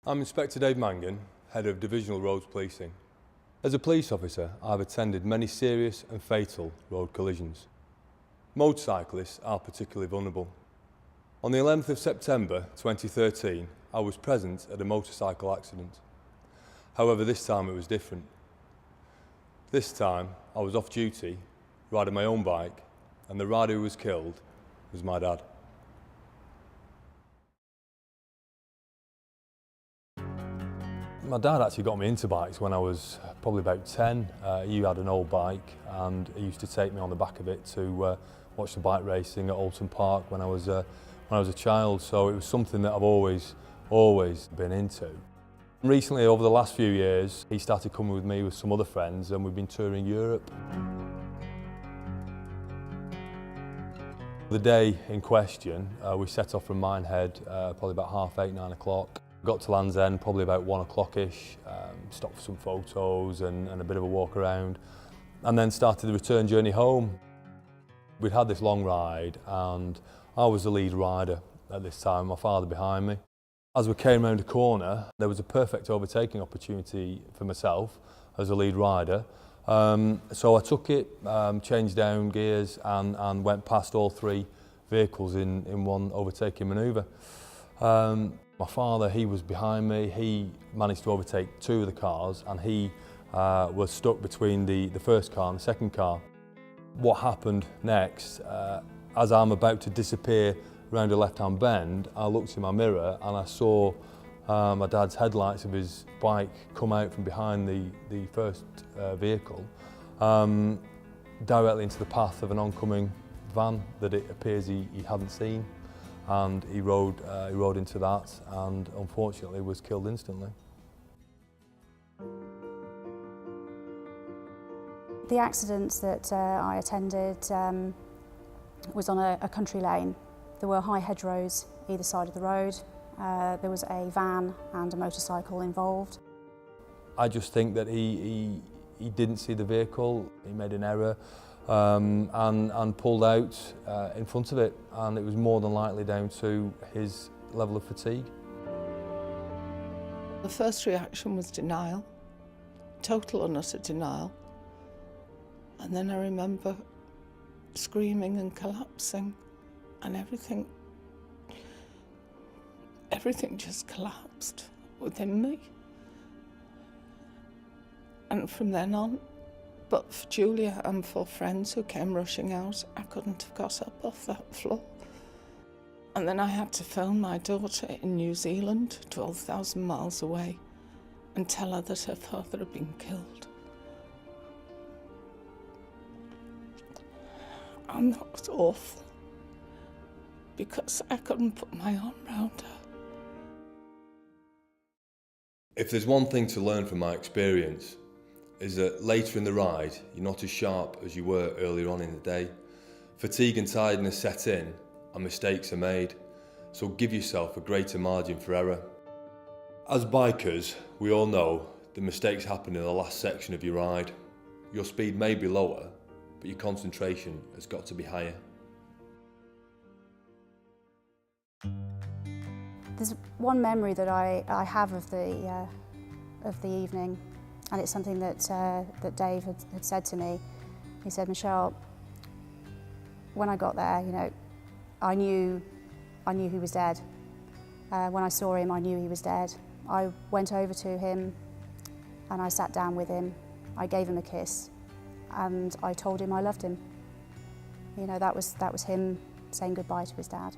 I'm Inspector Dave Mangan, Head of Divisional Roads Policing. As a police officer, I've attended many serious and fatal road collisions. Motorcyclists are particularly vulnerable. On the 11th of September 2013, I was present at a motorcycle accident. However, this time it was different. This time, I was off duty, riding my own bike, and the rider who was killed was my dad. My dad actually got me into bikes when I was probably about 10. He had an old bike and he used to take me on the back of it to watch the bike racing at Alton Park when I was a child. So it was something that I've always been into. Recently, over the last few years, he started coming with me with some other friends and we've been touring Europe. The day in question, we set off from Minehead probably about 8:30, 9 o'clock. Got to Land's End probably about 1 o'clock-ish, stopped for some photos and a bit of a walk around, and then started the return journey home. We'd had this long ride and I was the lead rider at this time, my father behind me. As we came round a corner, there was a perfect overtaking opportunity for myself as a lead rider. So I took it, changed down gears and went past all three vehicles in one overtaking manoeuvre. My father, he was behind me, he managed to overtake two of the cars and he was stuck between the first car and the second car. What happened next, as I'm about to disappear round a left-hand bend, I looked in my mirror and I saw my dad's headlights of his bike come out from behind the first vehicle, directly into the path of an oncoming van that it appears he hadn't seen. And he rode into that and unfortunately was killed instantly. The accident that I attended was on a country lane. There were high hedgerows either side of the road. There was a van and a motorcycle involved. I just think that he didn't see the vehicle, he made an error. And pulled out in front of it, and it was more than likely down to his level of fatigue. The first reaction was denial, total and utter denial. And then I remember screaming and collapsing, and everything just collapsed within me. And from then on, but for Julia and for friends who came rushing out, I couldn't have got up off that floor. And then I had to phone my daughter in New Zealand, 12,000 miles away, and tell her that her father had been killed. And that was awful, because I couldn't put my arm around her. If there's one thing to learn from my experience, is that later in the ride, you're not as sharp as you were earlier on in the day. Fatigue and tiredness set in and mistakes are made, so give yourself a greater margin for error. As bikers, we all know that mistakes happen in the last section of your ride. Your speed may be lower, but your concentration has got to be higher. There's one memory that I have of the evening. And it's something that Dave had said to me. He said, "Michelle, when I got there, you know, I knew he was dead. When I saw him, I knew he was dead. I went over to him and I sat down with him. I gave him a kiss and I told him I loved him. You know, that was him saying goodbye to his dad."